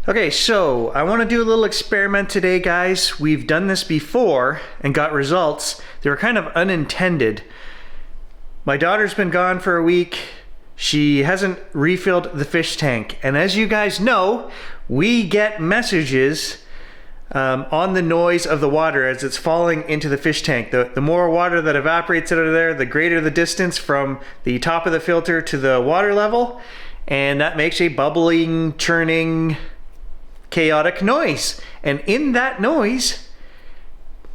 Okay, so I want to do a little experiment today, guys. We've done this before and got results. They were kind of unintended. My daughter's been gone for a week. She hasn't refilled the fish tank. And as you guys know, we get messages on the noise of the water as it's falling into the fish tank. The more water that evaporates out of there, the greater the distance from the top of the filter to the water level. And that makes a bubbling, churning, chaotic noise. And in that noise,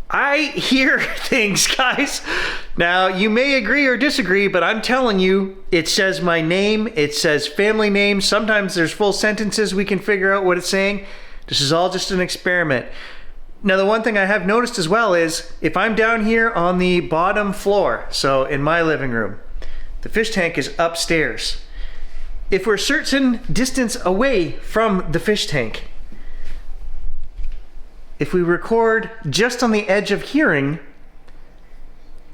I hear things, guys. Now, you may agree or disagree, but I'm telling you, it says my name, it says family name. Sometimes there's full sentences we can figure out what it's saying. This is all just an experiment. Now, the one thing I have noticed as well is if I'm down here on the bottom floor, so in my living room, the fish tank is upstairs. If we're a certain distance away from the fish tank, if we record just on the edge of hearing,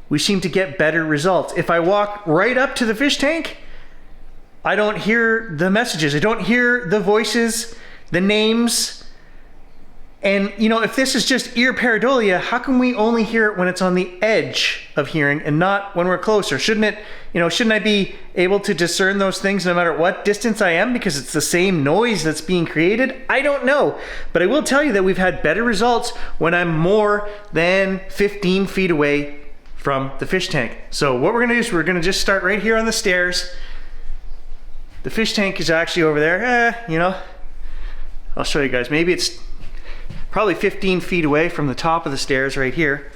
we seem to get better results. If I walk right up to the fish tank, I don't hear the messages. I don't hear the voices, the names. And you know, if this is just ear pareidolia, how can we only hear it when it's on the edge of hearing and not when we're closer? Shouldn't I be able to discern those things no matter what distance I am because it's the same noise that's being created? I don't know. But I will tell you that we've had better results when I'm more than 15 feet away from the fish tank. So what we're gonna do is we're gonna just start right here on the stairs. The fish tank is actually over there. I'll show you guys. Maybe it's probably 15 feet away from the top of the stairs right here.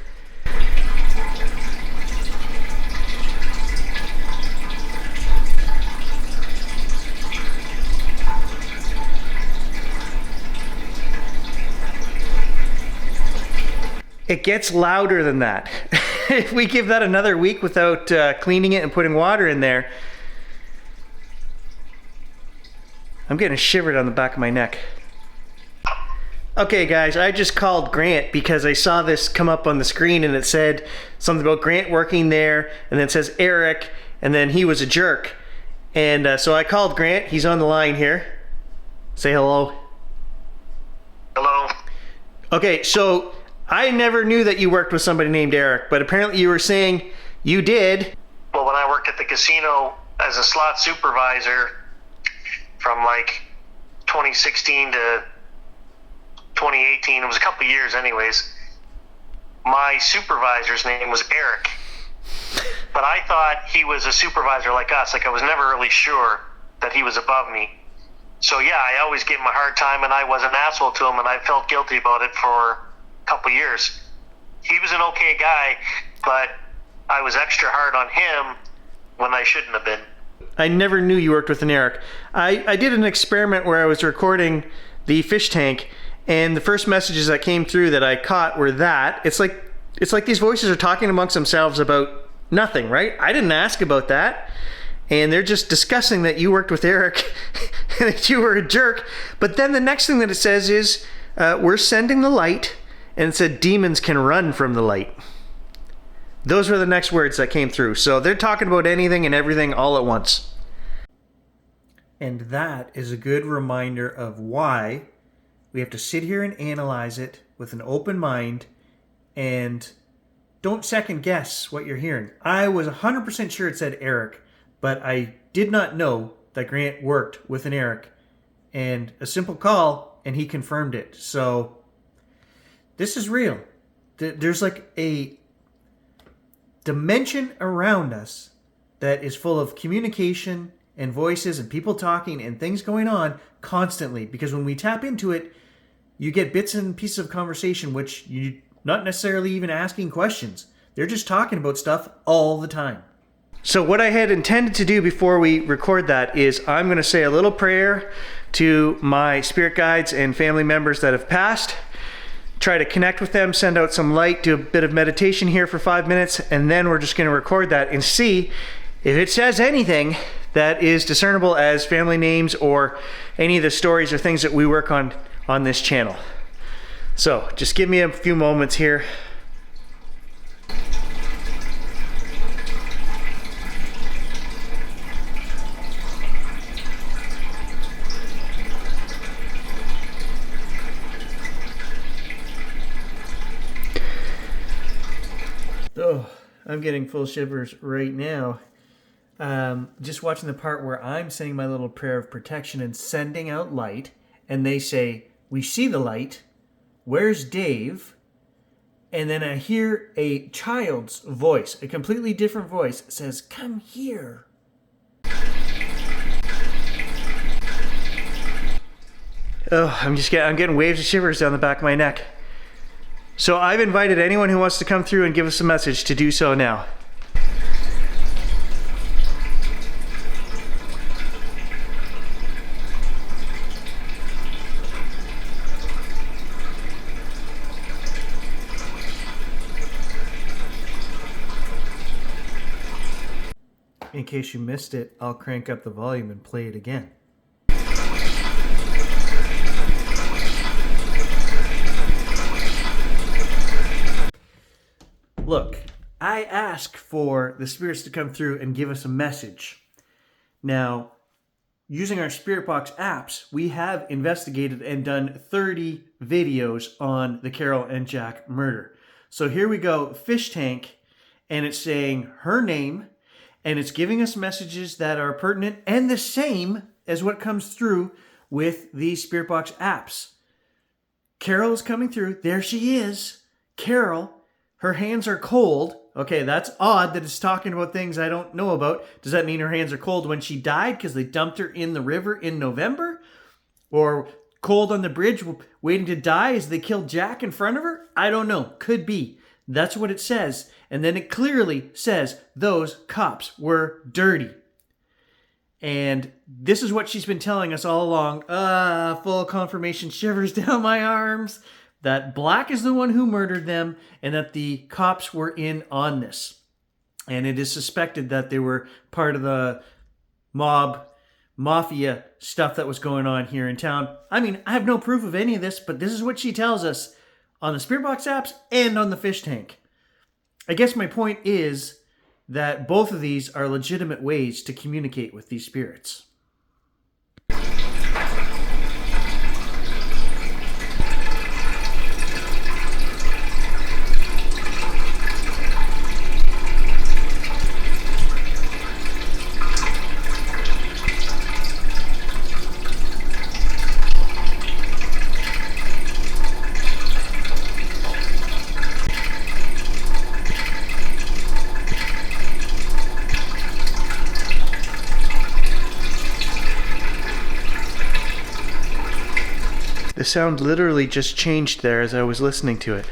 It gets louder than that. If we give that another week without cleaning it and putting water in there, I'm getting shivered on the back of my neck. Okay guys, I just called Grant because I saw this come up on the screen and it said something about Grant working there, and then it says Eric, and then he was a jerk. And so I called Grant. He's on the line here. Say hello. Hello. Okay, so I never knew that you worked with somebody named Eric, but apparently you were saying you did. Well, when I worked at the casino as a slot supervisor from like 2016 to 2018, it was a couple of years anyways, my supervisor's name was Eric. But I thought he was a supervisor like us. Like, I was never really sure that he was above me. So yeah, I always gave him a hard time and I was an asshole to him and I felt guilty about it for a couple of years. He was an okay guy, but I was extra hard on him when I shouldn't have been. I never knew you worked with an Eric. I did an experiment where I was recording the fish tank, and the first messages that came through that I caught were that. It's like these voices are talking amongst themselves about nothing, right? I didn't ask about that. And they're just discussing that you worked with Eric and that you were a jerk. But then the next thing that it says is, we're sending the light, and it said demons can run from the light. Those were the next words that came through. So they're talking about anything and everything all at once. And that is a good reminder of why we have to sit here and analyze it with an open mind and don't second guess what you're hearing. I was 100% sure it said Eric, but I did not know that Grant worked with an Eric. And a simple call, and he confirmed it. So this is real. There's like a dimension around us that is full of communication and voices and people talking and things going on constantly. Because when we tap into it, you get bits and pieces of conversation which you're not necessarily even asking questions. They're just talking about stuff all the time. So what I had intended to do before we record that is I'm going to say a little prayer to my spirit guides and family members that have passed, try to connect with them, send out some light, do a bit of meditation here for 5 minutes, and then we're just going to record that and see if it says anything that is discernible as family names or any of the stories or things that we work on this channel. So just give me a few moments here. I'm getting full shivers right now. Just watching the part where I'm saying my little prayer of protection and sending out light, and they say, "We see the light. Where's Dave?" And then I hear a child's voice, a completely different voice, says, "Come here." Oh, I'm getting waves of shivers down the back of my neck. So I've invited anyone who wants to come through and give us a message to do so now. In case you missed it, I'll crank up the volume and play it again. Look, I ask for the spirits to come through and give us a message. Now, using our Spirit Box apps, we have investigated and done 30 videos on the Carol and Jack murder. So here we go, fish tank, and it's saying her name, and it's giving us messages that are pertinent and the same as what comes through with the Spirit Box apps. Carol is coming through. There she is. Carol. Her hands are cold. Okay, that's odd that it's talking about things I don't know about. Does that mean her hands are cold when she died because they dumped her in the river in November? Or cold on the bridge waiting to die as they killed Jack in front of her? I don't know. Could be. That's what it says. And then it clearly says those cops were dirty. And this is what she's been telling us all along. Full confirmation, shivers down my arms. That Black is the one who murdered them and that the cops were in on this. And it is suspected that they were part of the mafia stuff that was going on here in town. I mean, I have no proof of any of this, but this is what she tells us on the Spirit Box apps and on the fish tank. I guess my point is that both of these are legitimate ways to communicate with these spirits. The sound literally just changed there as I was listening to it.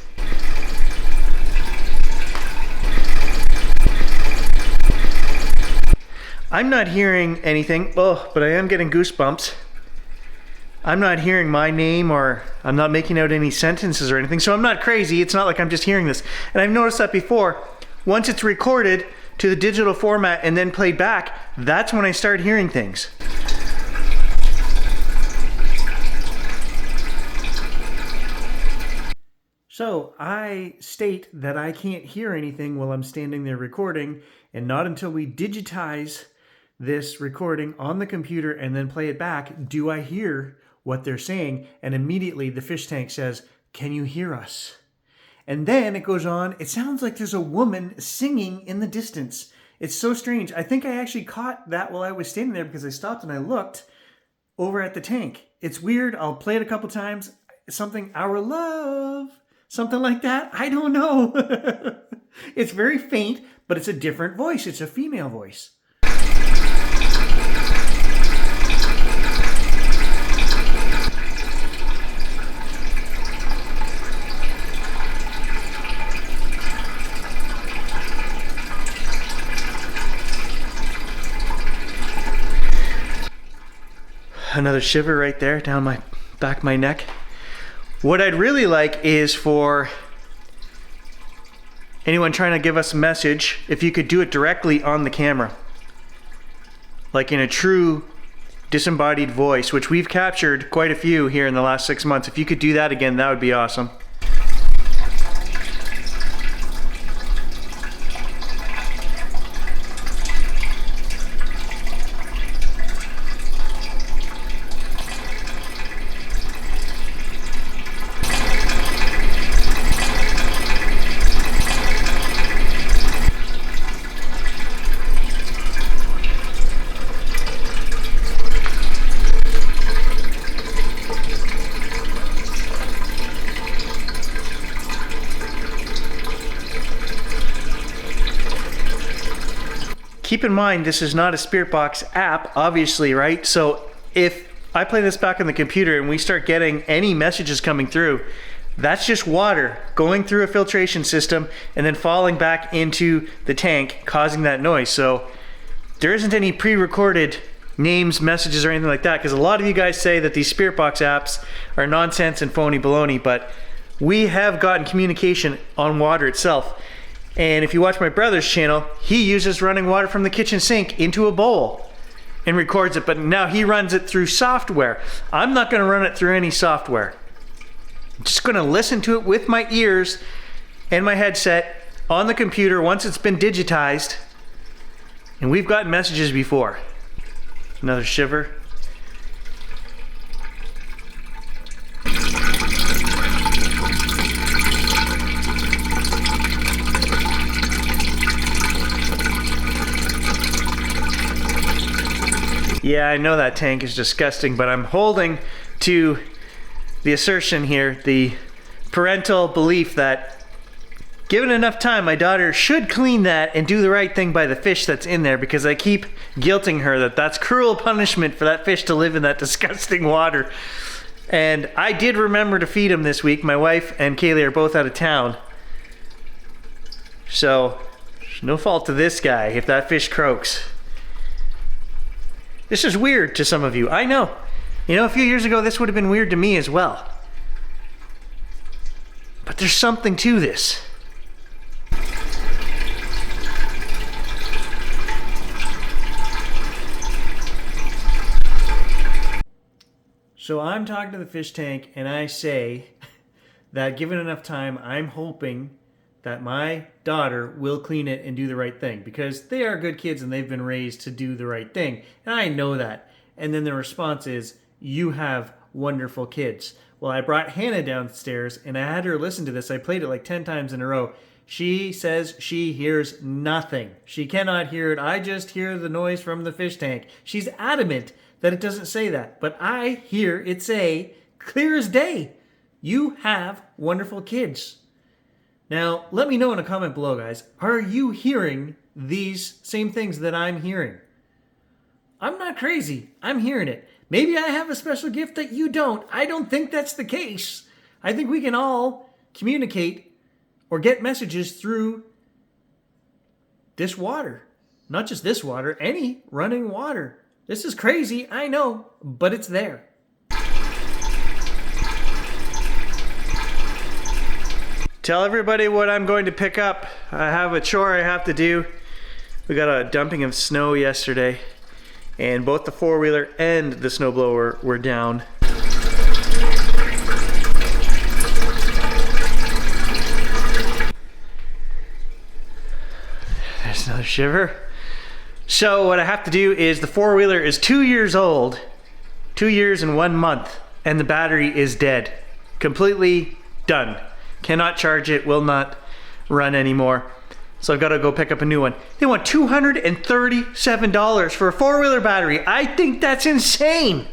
I'm not hearing anything, but I am getting goosebumps. I'm not hearing my name or I'm not making out any sentences or anything, so I'm not crazy. It's not like I'm just hearing this. And I've noticed that before. Once it's recorded to the digital format and then played back, that's when I start hearing things. So I state that I can't hear anything while I'm standing there recording, and not until we digitize this recording on the computer and then play it back do I hear what they're saying. And immediately the fish tank says, "Can you hear us?" And then it goes on. It sounds like there's a woman singing in the distance. It's so strange. I think I actually caught that while I was standing there because I stopped and I looked over at the tank. It's weird. I'll play it a couple times. Something, "Our love." Something like that. I don't know. It's very faint, but it's a different voice. It's a female voice. Another shiver right there down my back of my neck. What I'd really like is for anyone trying to give us a message, if you could do it directly on the camera. Like in a true disembodied voice, which we've captured quite a few here in the last 6 months. If you could do that again, that would be awesome. keep in mind, this is not a Spirit Box app, obviously, right? So if I play this back on the computer and we start getting any messages coming through, that's just water going through a filtration system and then falling back into the tank, causing that noise. So there isn't any pre-recorded names, messages, or anything like that, because a lot of you guys say that these Spirit Box apps are nonsense and phony baloney, but we have gotten communication on water itself. And if you watch my brother's channel, he uses running water from the kitchen sink into a bowl and records it, but now he runs it through software. I'm not going to run it through any software. I'm just going to listen to it with my ears and my headset on the computer once it's been digitized. And we've gotten messages before. Another shiver. Yeah, I know that tank is disgusting, but I'm holding to the assertion here, the parental belief that given enough time, my daughter should clean that and do the right thing by the fish that's in there, because I keep guilting her that that's cruel punishment for that fish to live in that disgusting water. And I did remember to feed him this week. My wife and Kaylee are both out of town. So, no fault to this guy if that fish croaks. This is weird to some of you, I know. You know, a few years ago, this would have been weird to me as well. But there's something to this. So I'm talking to the fish tank and I say that given enough time, I'm hoping that my daughter will clean it and do the right thing, because they are good kids and they've been raised to do the right thing. And I know that. And then the response is, you have wonderful kids. Well, I brought Hannah downstairs and I had her listen to this. I played it like 10 times in a row. She says she hears nothing. She cannot hear it. I just hear the noise from the fish tank. She's adamant that it doesn't say that, but I hear it say, clear as day, you have wonderful kids. Now, let me know in a comment below, guys. Are you hearing these same things that I'm hearing? I'm not crazy. I'm hearing it. Maybe I have a special gift that you don't. I don't think that's the case. I think we can all communicate or get messages through this water. Not just this water, any running water. This is crazy, I know, but it's there. Tell everybody what I'm going to pick up. I have a chore I have to do. We got a dumping of snow yesterday, and both the four-wheeler and the snowblower were down. There's another shiver. So what I have to do is, the four-wheeler is 2 years old, 2 years and 1 month, and the battery is dead. Completely done. Cannot charge it, will not run anymore. So I've got to go pick up a new one. They want $237 for a four-wheeler battery. I think that's insane.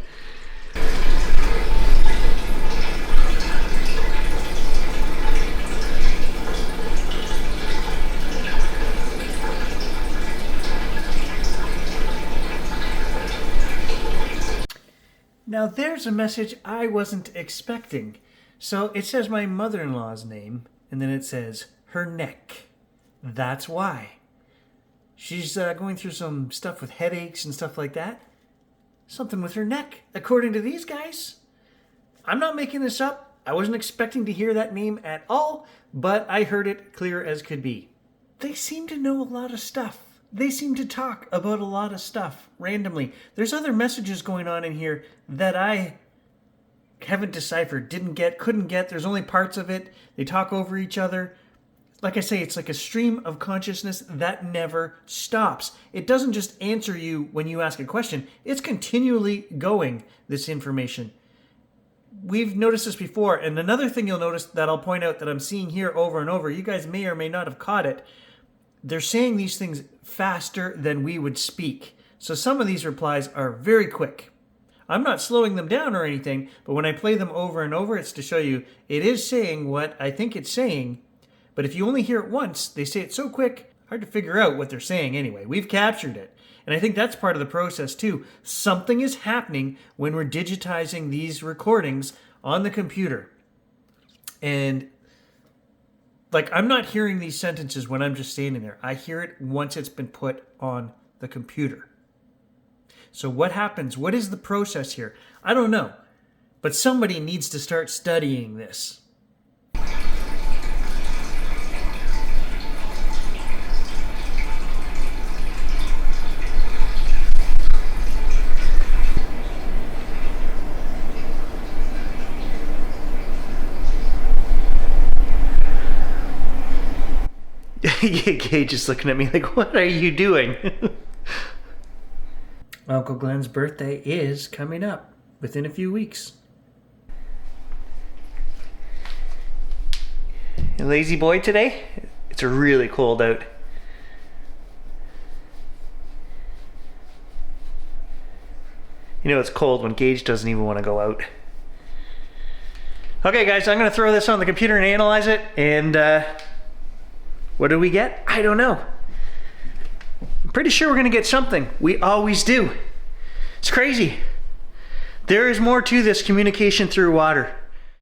Now there's a message I wasn't expecting. So it says my mother-in-law's name, and then it says her neck. That's why. She's going through some stuff with headaches and stuff like that. Something with her neck, according to these guys. I'm not making this up. I wasn't expecting to hear that name at all, but I heard it clear as could be. They seem to know a lot of stuff. They seem to talk about a lot of stuff randomly. There's other messages going on in here that I haven't deciphered, couldn't get. There's only parts of it. They talk over each other. Like I say, it's like a stream of consciousness that never stops. It doesn't just answer you when you ask a question. It's continually going, this information. We've noticed this before. And another thing you'll notice that I'll point out that I'm seeing here over and over, you guys may or may not have caught it. They're saying these things faster than we would speak. So some of these replies are very quick. I'm not slowing them down or anything, but when I play them over and over, it's to show you it is saying what I think it's saying. But if you only hear it once, they say it so quick, hard to figure out what they're saying anyway. We've captured it. And I think that's part of the process too. Something is happening when we're digitizing these recordings on the computer. And like, I'm not hearing these sentences when I'm just standing there. I hear it once it's been put on the computer. So what happens? What is the process here? I don't know. But somebody needs to start studying this. Gage is looking at me like, what are you doing? Uncle Glenn's birthday is coming up within a few weeks. You lazy boy today? It's really cold out. You know it's cold when Gage doesn't even want to go out. Okay guys, I'm going to throw this on the computer and analyze it, and what do we get? I don't know. I'm pretty sure we're going to get something. We always do. It's crazy. There is more to this communication through water.